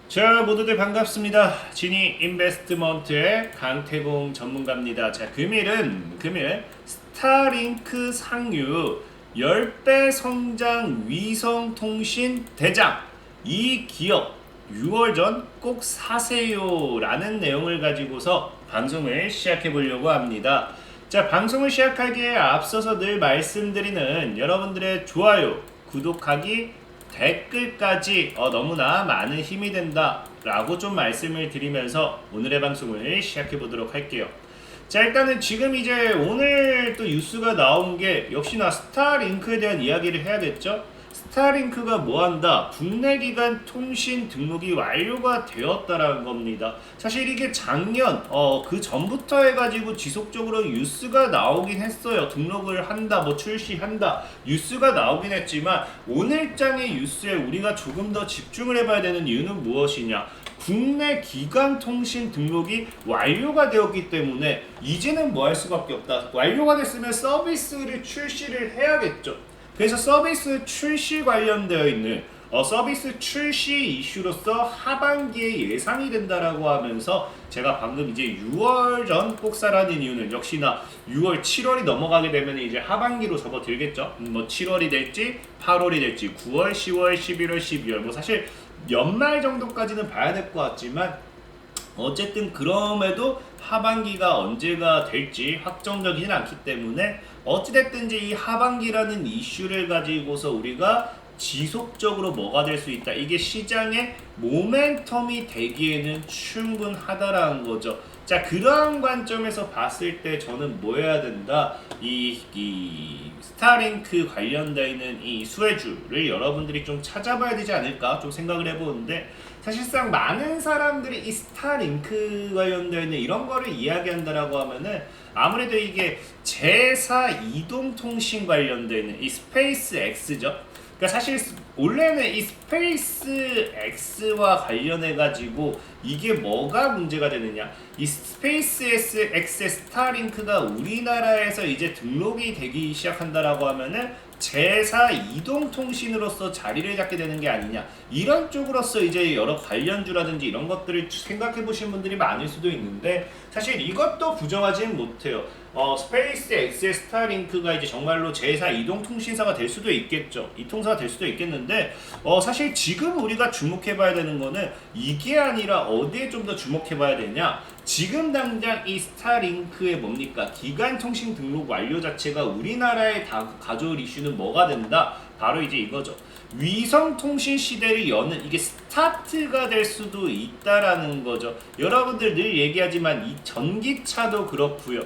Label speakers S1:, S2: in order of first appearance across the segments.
S1: 자, 모두들 반갑습니다. 지니 인베스트먼트의 강태공 전문가입니다. 자, 금일 스타링크 상유 10배 성장 위성통신 대장 이 기업 6월 전 꼭 사세요 라는 내용을 가지고서 방송을 시작해 보려고 합니다. 자, 방송을 시작하기에 앞서서 늘 말씀드리는 여러분들의 좋아요, 구독하기, 댓글까지 너무나 많은 힘이 된다 라고 좀 말씀을 드리면서 오늘의 방송을 시작해 보도록 할게요. 자, 일단은 지금 이제 오늘 또 뉴스가 나온 게 역시나 스타링크에 대한 이야기를 해야겠죠. 스타링크가 뭐한다? 국내 기관 통신 등록이 완료가 되었다라는 겁니다. 사실 이게 작년 그 전부터 해가지고 지속적으로 뉴스가 나오긴 했어요. 등록을 한다, 뭐 출시한다 뉴스가 나오긴 했지만 오늘장의 뉴스에 우리가 조금 더 집중을 해봐야 되는 이유는 무엇이냐? 국내 기관 통신 등록이 완료가 되었기 때문에 이제는 뭐 할 수밖에 없다. 완료가 됐으면 서비스를 출시를 해야겠죠. 그래서 서비스 출시 관련되어 있는 서비스 출시 이슈로서 하반기에 예상이 된다라고 하면서 제가 방금 이제 6월 전 꼭 사라는 이유는 역시나 6월 7월이 넘어가게 되면 이제 하반기로 접어들겠죠. 뭐 7월이 될지 8월이 될지 9월 10월 11월 12월 뭐 사실 연말 정도까지는 봐야 될 것 같지만 어쨌든 그럼에도 하반기가 언제가 될지 확정적이진 않기 때문에 어찌됐든지 이 하반기라는 이슈를 가지고서 우리가 지속적으로 뭐가 될 수 있다. 이게 시장의 모멘텀이 되기에는 충분하다라는 거죠. 자, 그러한 관점에서 봤을 때 저는 뭐 해야 된다? 이 스타링크 관련되어 있는 이 수혜주를 여러분들이 좀 찾아봐야 되지 않을까 좀 생각을 해보는데 사실상 많은 사람들이 이 스타링크 관련되어 있는 이런 거를 이야기한다라고 하면은 아무래도 이게 제사 이동통신 관련되어 있는 이 스페이스 X죠. 그러니까 사실 원래는 이 스페이스 X와 관련해 가지고 이게 뭐가 문제가 되느냐? 이 스페이스 X의 스타링크가 우리나라에서 이제 등록이 되기 시작한다라고 하면은 제사 이동통신으로서 자리를 잡게 되는 게 아니냐, 이런 쪽으로서 이제 여러 관련주라든지 이런 것들을 생각해 보신 분들이 많을 수도 있는데 사실 이것도 부정하지는 못해요. 스페이스 X의 스타링크가 이제 정말로 제사 이동통신사가 될 수도 있겠죠. 이통사가 될 수도 있겠는데 사실 지금 우리가 주목해 봐야 되는 거는 이게 아니라 어디에 좀 더 주목해 봐야 되냐, 지금 당장 이 스타링크의 뭡니까? 기간 통신 등록 완료 자체가 우리나라에 다 가져올 이슈는 뭐가 된다? 바로 이제 이거죠. 위성 통신 시대를 여는 이게 스타트가 될 수도 있다라는 거죠. 여러분들 늘 얘기하지만 이 전기차도 그렇고요.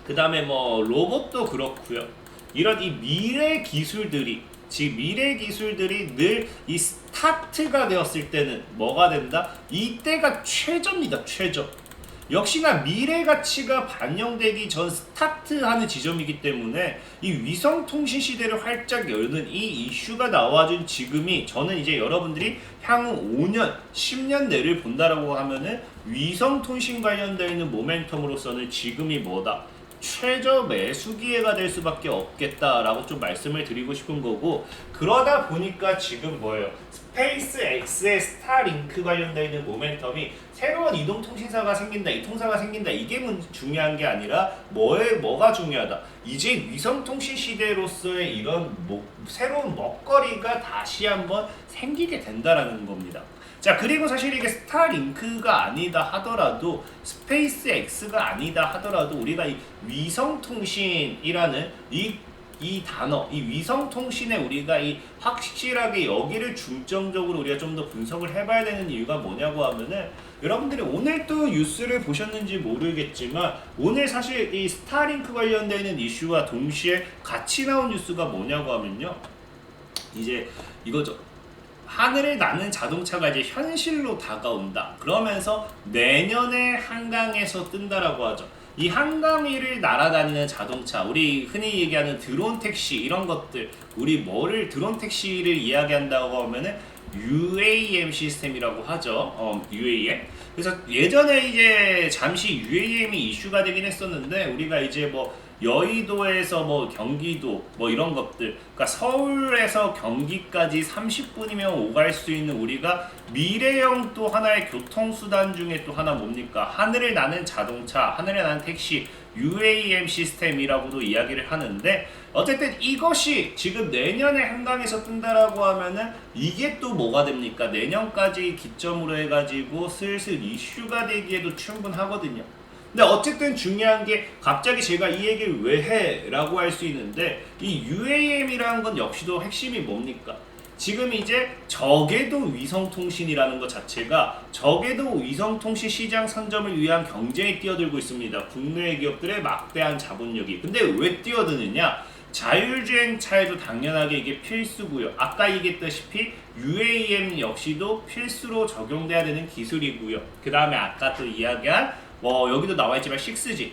S1: 그 다음에 뭐 로봇도 그렇고요. 이런 이 미래 기술들이 늘 이 스타트가 되었을 때는 뭐가 된다? 이때가 최저입니다. 최저. 역시나 미래 가치가 반영되기 전 스타트하는 지점이기 때문에 이 위성통신 시대를 활짝 여는 이 이슈가 나와준 지금이 저는 이제 여러분들이 향후 5년, 10년 내를 본다라고 하면은 위성통신 관련되어 있는 모멘텀으로서는 지금이 뭐다? 최저 매수 기회가 될 수밖에 없겠다라고 좀 말씀을 드리고 싶은 거고, 그러다 보니까 지금 뭐예요? 스페이스 X의 스타링크 관련되어 있는 모멘텀이 새로운 이동통신사가 생긴다, 이통사가 생긴다, 이게 중요한 게 아니라 뭐가 중요하다? 이제 위성통신 시대로서의 이런 새로운 먹거리가 다시 한번 생기게 된다라는 겁니다. 자, 그리고 사실 이게 스타링크가 아니다 하더라도 스페이스 X가 아니다 하더라도 우리가 이 위성통신이라는 이 단어, 이 위성통신에 우리가 이 확실하게 여기를 중점적으로 우리가 좀 더 분석을 해봐야 되는 이유가 뭐냐고 하면은, 여러분들이 오늘 또 뉴스를 보셨는지 모르겠지만 오늘 사실 이 스타링크 관련되는 이슈와 동시에 같이 나온 뉴스가 뭐냐고 하면요, 이제 이거죠. 하늘을 나는 자동차가 이제 현실로 다가온다. 그러면서 내년에 한강에서 뜬다라고 하죠. 이 한강 위를 날아다니는 자동차, 우리 흔히 얘기하는 드론 택시 이런 것들, 우리 뭐를 드론 택시를 이야기한다고 하면은 UAM 시스템이라고 하죠. UAM. 그래서 예전에 이제 잠시 UAM이 이슈가 되긴 했었는데 우리가 이제 뭐 여의도에서 뭐 경기도 뭐 이런 것들, 그러니까 서울에서 경기까지 30분이면 오갈 수 있는 우리가 미래형 또 하나의 교통수단 중에 또 하나 뭡니까? 하늘을 나는 자동차, 하늘을 나는 택시, UAM 시스템이라고도 이야기를 하는데, 어쨌든 이것이 지금 내년에 한강에서 뜬다라고 하면은 이게 또 뭐가 됩니까? 내년까지 기점으로 해가지고 슬슬 이슈가 되기에도 충분하거든요. 근데 어쨌든 중요한 게, 갑자기 제가 이 얘기를 왜 해? 라고 할 수 있는데, 이 UAM이라는 건 역시도 핵심이 뭡니까? 지금 이제 저궤도 위성통신이라는 것 자체가 저궤도 위성통신 시장 선점을 위한 경쟁에 뛰어들고 있습니다. 국내 기업들의 막대한 자본력이. 근데 왜 뛰어드느냐? 자율주행차에도 당연하게 이게 필수고요. 아까 얘기했다시피 UAM 역시도 필수로 적용돼야 되는 기술이고요. 그 다음에 아까 또 이야기한 여기도 나와있지만 6G,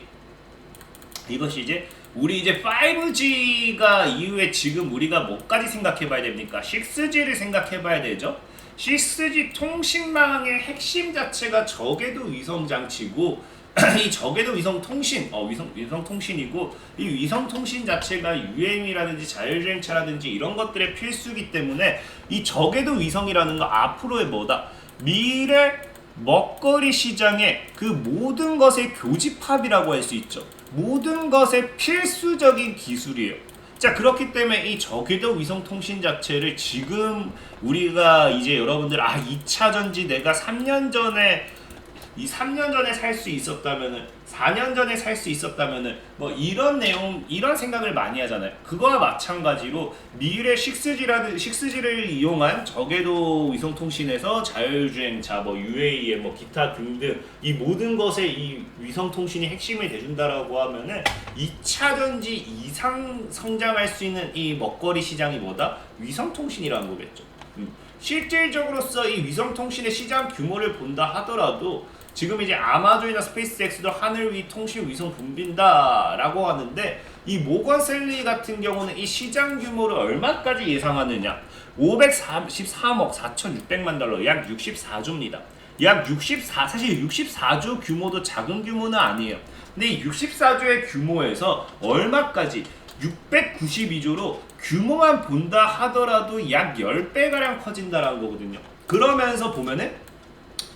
S1: 이것이 이제 우리 이제 5G가 이후에 지금 우리가 뭐까지 생각해봐야 됩니까? 6G를 생각해봐야 되죠. 6G 통신망의 핵심 자체가 저궤도 위성 장치고 이 저궤도 위성 통신, 위성 통신이고, 이 위성 통신 자체가 UAM이라든지 자율주행차라든지 이런 것들의 필수기 때문에 이 저궤도 위성이라는 거 앞으로의 뭐다? 미래 먹거리 시장의 그 모든 것의 교집합이라고 할 수 있죠. 모든 것의 필수적인 기술이에요. 자, 그렇기 때문에 이 저궤도 위성 통신 자체를 지금 우리가 이제 여러분들 2차 전지 내가 3년 전에 살 수 있었다면은, 4년 전에 살 수 있었다면은, 뭐 이런 내용, 이런 생각을 많이 하잖아요. 그거와 마찬가지로 미래 6G를 이용한 저궤도 위성통신에서 자율주행차, UAM, 기타 등등 이 모든 것에 이 위성통신이 핵심이 돼준다라고 하면은 2차 전지 이상 성장할 수 있는 이 먹거리 시장이 뭐다? 위성통신이라는 거겠죠. 실질적으로서 이 위성통신의 시장 규모를 본다 하더라도 지금 이제 아마존이나 스페이스X도 하늘 위 통신 위성 붐빈다라고 하는데, 이 모건 셀리 같은 경우는 이 시장 규모를 얼마까지 예상하느냐? 543억 4,600만 달러, 약 64조입니다. 사실 64조 규모도 작은 규모는 아니에요. 근데 이 64조의 규모에서 얼마까지? 692조로 규모만 본다 하더라도 약 10배가량 커진다라는 거거든요. 그러면서 보면은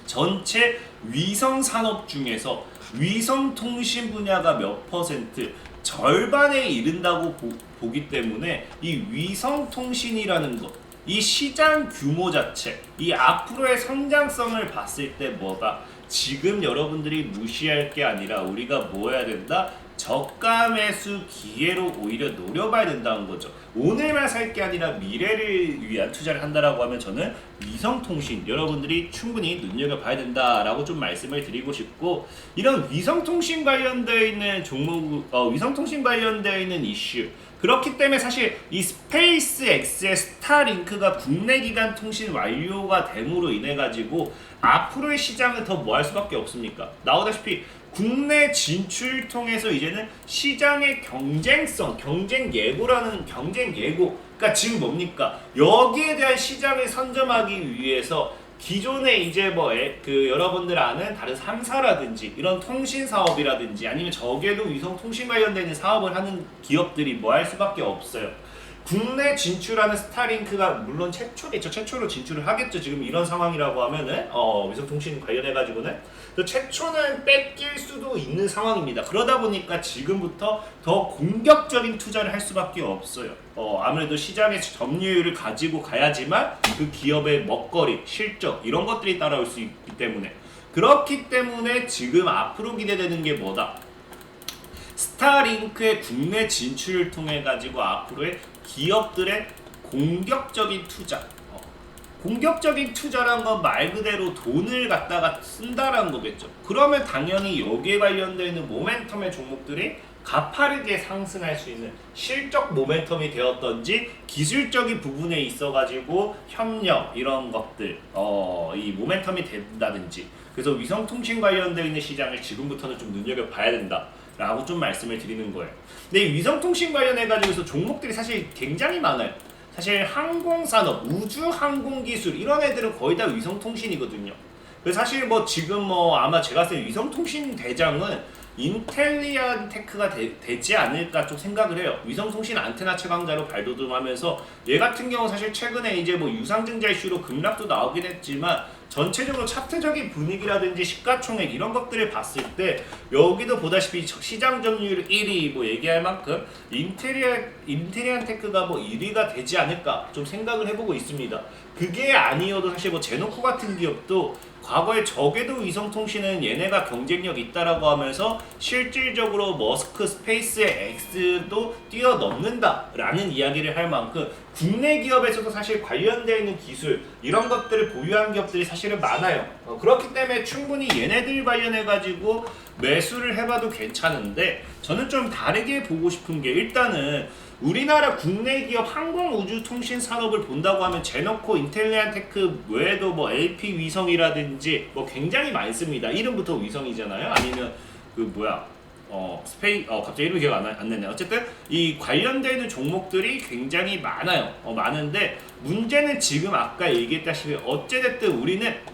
S1: 전체 위성 산업 중에서 위성 통신 분야가 몇 퍼센트, 절반에 이른다고 보기 때문에 이 위성 통신이라는 것, 이 시장 규모 자체, 이 앞으로의 성장성을 봤을 때 뭐가, 지금 여러분들이 무시할 게 아니라 우리가 뭐 해야 된다? 저가 매수 기회로 오히려 노려봐야 된다는 거죠. 오늘만 살 게 아니라 미래를 위한 투자를 한다라고 하면 저는 위성통신 여러분들이 충분히 눈여겨봐야 된다라고 좀 말씀을 드리고 싶고, 이런 위성통신 관련되어 있는 종목, 위성통신 관련되어 있는 이슈, 그렇기 때문에 사실 이 스페이스X의 스타링크가 국내 기간 통신 완료가 됨으로 인해 가지고 앞으로의 시장은 더 뭐 할 수밖에 없습니까? 나오다시피 국내 진출 통해서 이제는 시장의 경쟁성, 경쟁 예고라는 경쟁 예고, 그러니까 지금 뭡니까? 여기에 대한 시장을 선점하기 위해서 기존에 이제 여러분들 아는 다른 3사라든지 이런 통신 사업이라든지 아니면 저궤도 위성 통신 관련되는 사업을 하는 기업들이 뭐 할 수밖에 없어요. 국내 진출하는 스타링크가 물론 최초겠죠. 최초로 진출을 하겠죠. 지금 이런 상황이라고 하면은 위성통신 관련해가지고는 최초는 뺏길 수도 있는 상황입니다. 그러다 보니까 지금부터 더 공격적인 투자를 할 수밖에 없어요. 아무래도 시장의 점유율을 가지고 가야지만 그 기업의 먹거리, 실적 이런 것들이 따라올 수 있기 때문에, 그렇기 때문에 지금 앞으로 기대되는 게 뭐다? 스타링크의 국내 진출을 통해 가지고 앞으로의 기업들의 공격적인 투자, 공격적인 투자란 건 말 그대로 돈을 갖다가 쓴다라는 거겠죠. 그러면 당연히 여기에 관련되어 있는 모멘텀의 종목들이 가파르게 상승할 수 있는 실적 모멘텀이 되었던지 기술적인 부분에 있어가지고 협력 이런 것들 이 모멘텀이 된다든지, 그래서 위성통신 관련되어 있는 시장을 지금부터는 좀 눈여겨봐야 된다 라고 좀 말씀을 드리는 거예요. 근데 이 위성통신 관련해가지고 종목들이 사실 굉장히 많아요. 사실 항공산업, 우주항공기술 이런 애들은 거의 다 위성통신이거든요. 사실 뭐 지금 뭐 아마 제가 봤을 때 위성통신 대장은 인텔리안 테크가 되지 않을까 좀 생각을 해요. 위성통신 안테나 최강자로 발돋움하면서 얘 같은 경우 사실 최근에 이제 뭐 유상증자 이슈로 급락도 나오긴 했지만 전체적으로 차트적인 분위기라든지 시가총액 이런 것들을 봤을 때 여기도 보다시피 시장 점유율 1위 뭐 얘기할 만큼 인테리안 테크가 뭐 1위가 되지 않을까 좀 생각을 해보고 있습니다. 그게 아니어도 사실 뭐 제노코 같은 기업도 과거에 적에도 위성통신은 얘네가 경쟁력 있다라고 하면서 실질적으로 머스크 스페이스의 X도 뛰어넘는다라는 이야기를 할 만큼 국내 기업에서도 사실 관련되어 있는 기술 이런 것들을 보유한 기업들이 사실은 많아요. 그렇기 때문에 충분히 얘네들 관련해가지고 매수를 해봐도 괜찮은데 저는 좀 다르게 보고 싶은 게 일단은 우리나라 국내 기업 항공우주통신 산업을 본다고 하면 제너코, 인텔리안테크 외에도 뭐 LP 위성이라든지 뭐 굉장히 많습니다. 이름부터 위성이잖아요. 아니면 그 뭐야 갑자기 이름이 기억 안 나네. 어쨌든 이 관련되는 종목들이 굉장히 많아요. 많은데 문제는 지금 아까 얘기했다시피 어찌됐든 우리는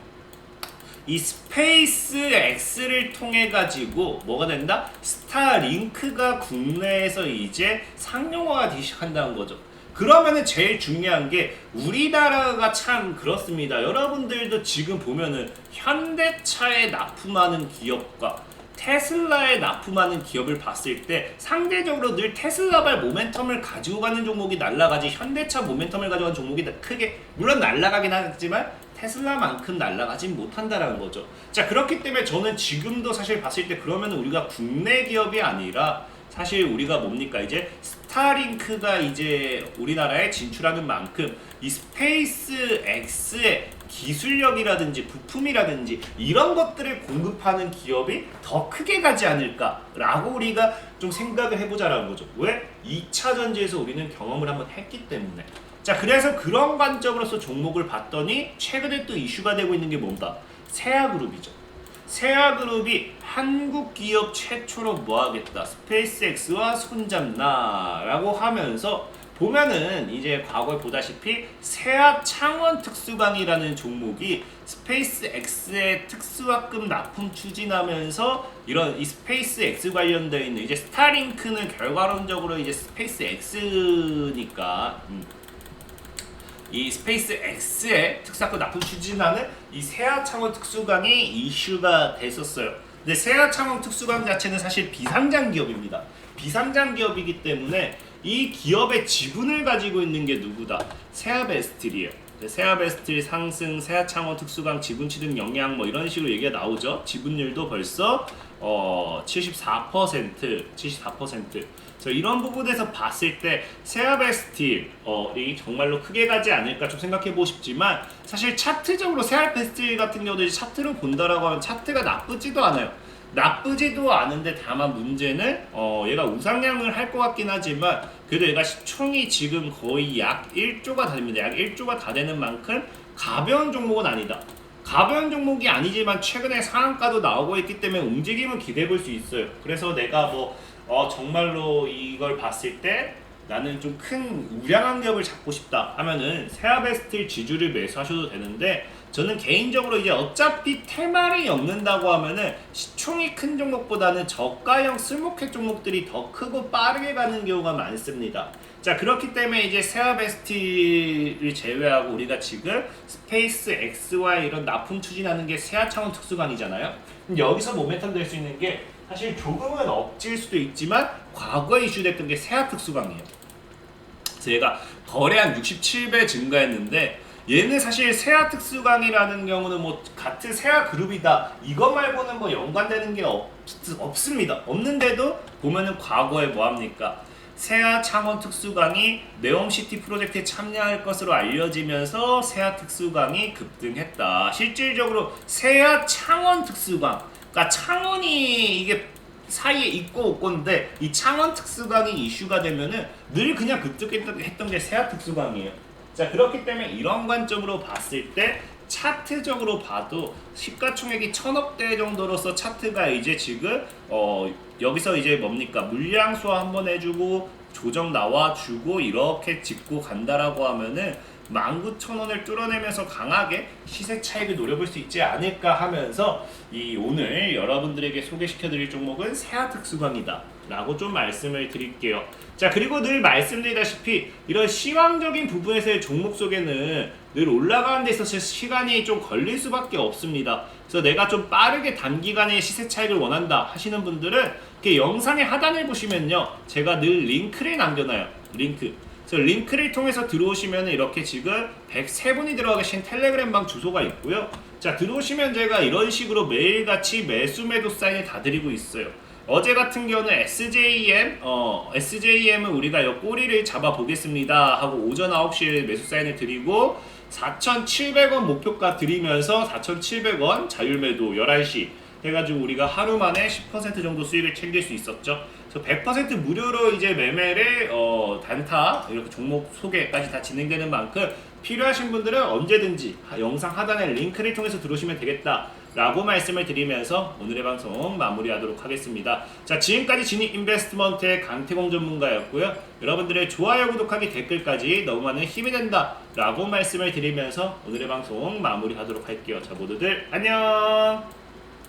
S1: 이 스페이스 X를 통해 가지고 뭐가 된다? 스타링크가 국내에서 이제 상용화가 되기 시작한다는 거죠. 그러면은 제일 중요한 게 우리나라가 참 그렇습니다. 여러분들도 지금 보면은 현대차에 납품하는 기업과 테슬라에 납품하는 기업을 봤을 때 상대적으로 늘 테슬라발 모멘텀을 가지고 가는 종목이 날아가지 현대차 모멘텀을 가져가는 종목이 크게 물론 날아가긴 하지만 테슬라만큼 날아가진 못한다라는 거죠. 자, 그렇기 때문에 저는 지금도 사실 봤을 때 그러면 우리가 국내 기업이 아니라 사실 우리가 뭡니까 이제 스타링크가 이제 우리나라에 진출하는 만큼 이 스페이스 X의 기술력이라든지 부품이라든지 이런 것들을 공급하는 기업이 더 크게 가지 않을까라고 우리가 좀 생각을 해보자라는 거죠. 왜? 2차 전지에서 우리는 경험을 한번 했기 때문에. 자, 그래서 그런 관점으로서 종목을 봤더니 최근에 또 이슈가 되고 있는 게 뭔가? 세아그룹이죠. 세아그룹이 한국 기업 최초로 뭐하겠다 스페이스X와 손잡나라고 하면서 보면은 이제 과거에 보다시피 세아 창원 특수강이라는 종목이 스페이스X의 특수학급 납품 추진하면서 이런 이 스페이스X 관련되어 있는 이제 스타링크는 결과론적으로 이제 스페이스X니까 이 스페이스X의 특수학급 납품 추진하는 이 세아창원 특수강이 이슈가 됐었어요. 근데 세아창원 특수강 자체는 사실 비상장 기업입니다. 비상장 기업이기 때문에 이 기업의 지분을 가지고 있는 게 누구다? 세아베스틸이에요. 세아베스틸 상승, 세아창원 특수강 지분 취득 영향 뭐 이런 식으로 얘기가 나오죠. 지분율도 벌써 74%. 그래서 이런 부분에서 봤을 때 세아베스틸이 정말로 크게 가지 않을까 좀 생각해보고 싶지만 사실 차트적으로 세아베스틸 같은 경우도 이제 차트로 본다라고 하면 차트가 나쁘지도 않아요. 나쁘지도 않은데 다만 문제는 얘가 우상향을 할 것 같긴 하지만 그래도 얘가 시총이 지금 거의 약 1조가 됩니다. 약 1조가 다 되는 만큼 가벼운 종목은 아니다. 가벼운 종목이 아니지만 최근에 상한가도 나오고 있기 때문에 움직임은 기대해 볼 수 있어요. 그래서 내가 뭐 정말로 이걸 봤을 때 나는 좀 큰 우량한 기업을 잡고 싶다 하면은 세아베스틸 지주를 매수하셔도 되는데 저는 개인적으로 이제 어차피 테마를 엮는다고 하면은 시총이 큰 종목보다는 저가형 스몰캡 종목들이 더 크고 빠르게 가는 경우가 많습니다. 자, 그렇기 때문에 이제 세아베스틸을 제외하고 우리가 지금 스페이스 X와 이런 납품 추진하는 게 세아창원 특수강이잖아요. 여기서 모멘텀 될 수 있는 게 사실 조금은 엎질 수도 있지만 과거에 이슈됐던 게 세아 특수강이에요. 그래서 얘가 거래 한 67배 증가했는데 얘는 사실 세아 특수강이라는 경우는 뭐 같은 세아 그룹이다 이것 말고는 뭐 연관되는 게 없습니다. 없는데도 보면은 과거에 뭐합니까? 세아 창원 특수강이 네옴시티 프로젝트에 참여할 것으로 알려지면서 세아 특수강이 급등했다. 실질적으로 세아 창원 특수강, 그러니까 창원이 이게 사이에 있고 없고인데 이 창원 특수강이 이슈가 되면은 늘 그냥 급등했던 게 세아 특수강이에요. 자, 그렇기 때문에 이런 관점으로 봤을 때 차트적으로 봐도 시가총액이 1000억대 정도로서 차트가 이제 지금 여기서 이제 뭡니까 물량 소화 한번 해주고 조정 나와주고 이렇게 짚고 간다라고 하면은 19,000원을 뚫어내면서 강하게 시세 차익을 노려볼 수 있지 않을까 하면서 이 오늘 여러분들에게 소개시켜드릴 종목은 세아 특수광이다 라고 좀 말씀을 드릴게요. 자, 그리고 늘 말씀드리다시피 이런 시황적인 부분에서의 종목 속에는 늘 올라가는 데 있어서 시간이 좀 걸릴 수밖에 없습니다. 그래서 내가 좀 빠르게 단기간에 시세 차익을 원한다 하시는 분들은 이렇게 영상의 하단을 보시면요, 제가 늘 링크를 남겨놔요. 그래서 링크를 통해서 들어오시면 이렇게 지금 103분이 들어가 계신 텔레그램방 주소가 있고요. 자, 들어오시면 제가 이런 식으로 매일같이 매수 매도 사인을 다 드리고 있어요. 어제 같은 경우는 SJM은 우리가 이 꼬리를 잡아 보겠습니다 하고 오전 9시에 매수 사인을 드리고 4,700원 목표가 드리면서 4,700원 자율매도 11시 해가지고 우리가 하루 만에 10% 정도 수익을 챙길 수 있었죠. 그래서 100% 무료로 이제 매매를 단타 이렇게 종목 소개까지 다 진행되는 만큼 필요하신 분들은 언제든지 영상 하단에 링크를 통해서 들어오시면 되겠다 라고 말씀을 드리면서 오늘의 방송 마무리하도록 하겠습니다. 자, 지금까지 지니 인베스트먼트의 강태공 전문가였고요. 여러분들의 좋아요, 구독하기, 댓글까지 너무 많은 힘이 된다 라고 말씀을 드리면서 오늘의 방송 마무리하도록 할게요. 자, 모두들 안녕.